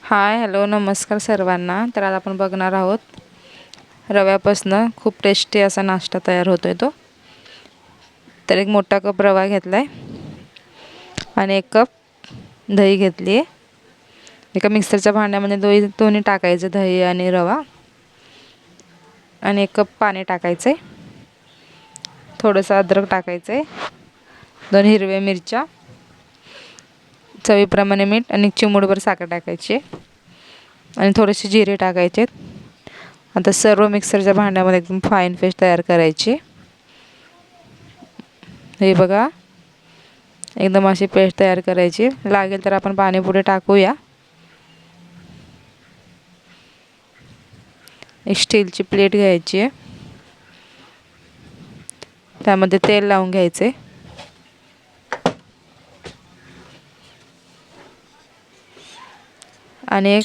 Hi hello नमस्कार सर्वांना. तर आज आपण बघणार आहोत रव्यापासून खूप टेस्टी असा नाश्ता तयार होतोय तो. तर एक मोठा कप रवा घेतलाय आणि 1 कप दही घेतली आहे. एका मिक्सरच्या भांड्यामध्ये दोन्ही टाकायचं, दही आणि रवा, आणि 1 कप पाणी टाकायचं आहे. थोडंसं अद्रक टाकायचं आहे, 2 हिरव्या मिरच्या, चवीप्रमाणे मीठ आणि चिमूटभर साखर टाकायची आणि थोडेसे जिरे टाकायचे. आता सर्व मिक्सरच्या भांड्यामध्ये एकदम फाईन पेस्ट तयार करायची. हे बघा, एकदम अशी पेस्ट तयार करायची. लागेल तर आपण पाणी पुढे टाकूया. एक स्टीलची प्लेट घ्यायची आहे, त्यामध्ये तेल लावून घ्यायचे आणि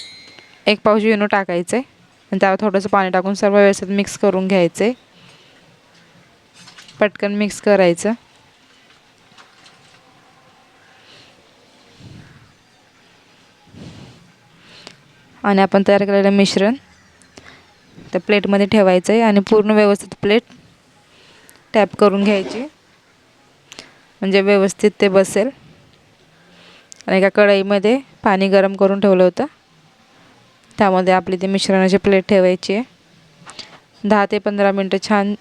एक पाऊच इनो टाकायचे आणि त्यावर थोडंसं पाणी टाकून सर्व व्यवस्थित मिक्स करून घ्यायचे. पटकन मिक्स करायचं आणि आपण तयार केलेलं मिश्रण त्या प्लेटमध्ये ठेवायचं आहे आणि पूर्ण व्यवस्थित प्लेट टॅप करून घ्यायची, म्हणजे व्यवस्थित ते बसेल. आणि एका कढईमध्ये पाणी गरम करून ठेवलं होतं, त्यामध्ये आपली ती मिश्रणाची प्लेट ठेवायची आहे. 10 ते 15 मिनटं छान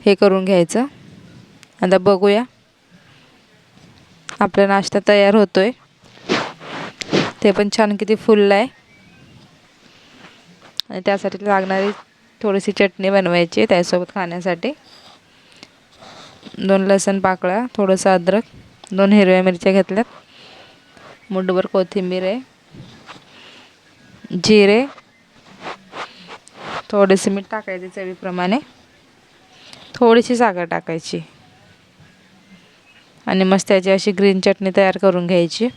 हे करून घ्यायचं. आता बघूया आपला नाश्ता तयार होतोय. ते पण छान किती फुलला आहे. आणि त्यासाठी लागणारी थोडीशी चटणी बनवायची त्यासोबत खाण्यासाठी. 2 लसूण पाकळ्या, थोडंसं अद्रक, 2 हिरव्या मिरच्या घेतल्यात, मुठभर कोथिंबीर आहे, जिरे, थोडेसे मीठ टाकायचे चवीप्रमाणे, थोडीशी साखर टाकायची आणि मस्त त्याची अशी ग्रीन चटणी तयार करून घ्यायची.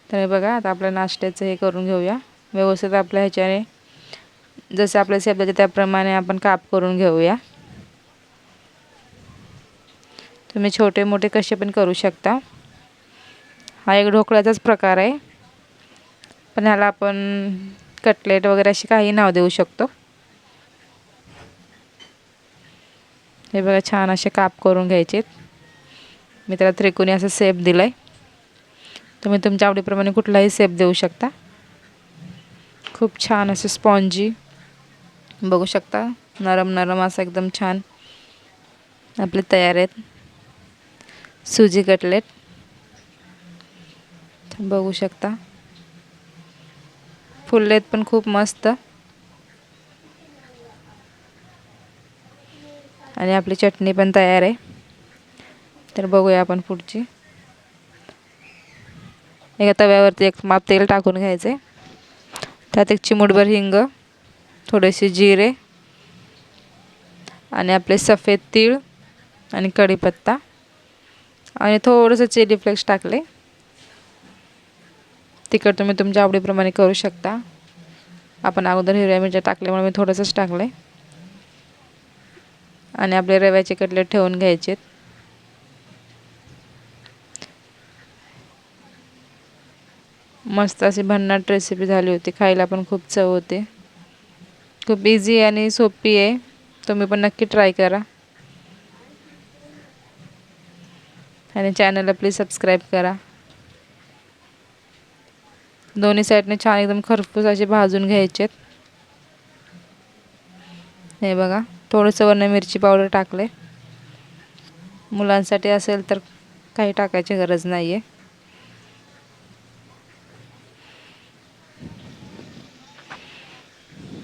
तर हे बघा, आता आपल्या नाश्त्याचं हे करून घेऊया व्यवस्थित. आपल्या ह्याच्याने जसं आपल्या शेप द्यायचे त्याप्रमाणे आपण काप करून घेऊया. तुम्ही छोटे मोठे कसे पण करू शकता. हा एक ढोकळ्याचाच प्रकार आहे, पण ह्याला आपण कटलेट वगैरे अशी काही नाव देऊ शकतो. हे बघा, छान असे काप करून घ्यायचे. मी त्याला त्रिकोणी असा शेप दिलाय. तुम्ही तुमच्या आवडीप्रमाणे कुठलाही शेप देऊ शकता. खूप छान असे स्पॉन्जी बघू शकता, नरम नरम असं एकदम छान आपले तयार आहेत सुजी कटलेट. बघू शकता, फुललेत पण खूप मस्त. आणि आपली चटणी पण तयार आहे. तर बघूया आपण पुढची. एका तव्यावरती 1 माप तेल टाकून घ्यायचे, त्यात 1 चिमूटभर हिंग, थोडेसे जिरे आणि आपले सफेद तीळ आणि कढीपत्ता आणि थोडंसं चिली फ्लेक्स टाकले. तिखट तुम्ही तुमच्या आवडीप्रमाणे करू शकता. आपण अगोदर हिरव्या मिरच्या टाकल्यामुळे मी थोडंसंच टाकले. आणि आपले रव्याचे कटलेट ठेवून घ्यायचे. मस्त अशी भन्नाट रेसिपी झाली होती. खायला पण खूप चव होते. खूप इझी आणि सोपी आहे. तुम्ही पण नक्की ट्राय करा आणि चॅनलला प्लीज सबस्क्राईब करा. दोन्ही साईडने छान एकदम खरपूस असे भाजून घ्यायचे. हे बघा, थोडंसं वरनं मिरची पावडर टाकले. मुलांसाठी असेल तर काही टाकायची गरज नाही आहे.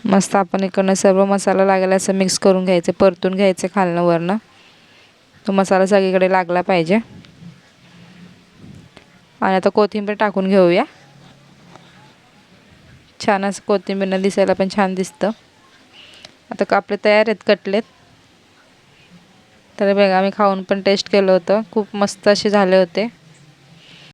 मस्त आपण इकडनं सर्व मसाला लागेल असं मिक्स करून घ्यायचे, परतून घ्यायचे खालनं वरनं. तो मसाला सगळीकडे लागला पाहिजे. आणि आता कोथिंबीर टाकून घेऊया. छान असं कोथिंबीरनं दिसायला पण छान दिसतं. आता आपले तयार आहेत कटलेट. तर बघा, आम्ही खाऊन पण टेस्ट केलं होतं, खूप मस्त असे झाले होते.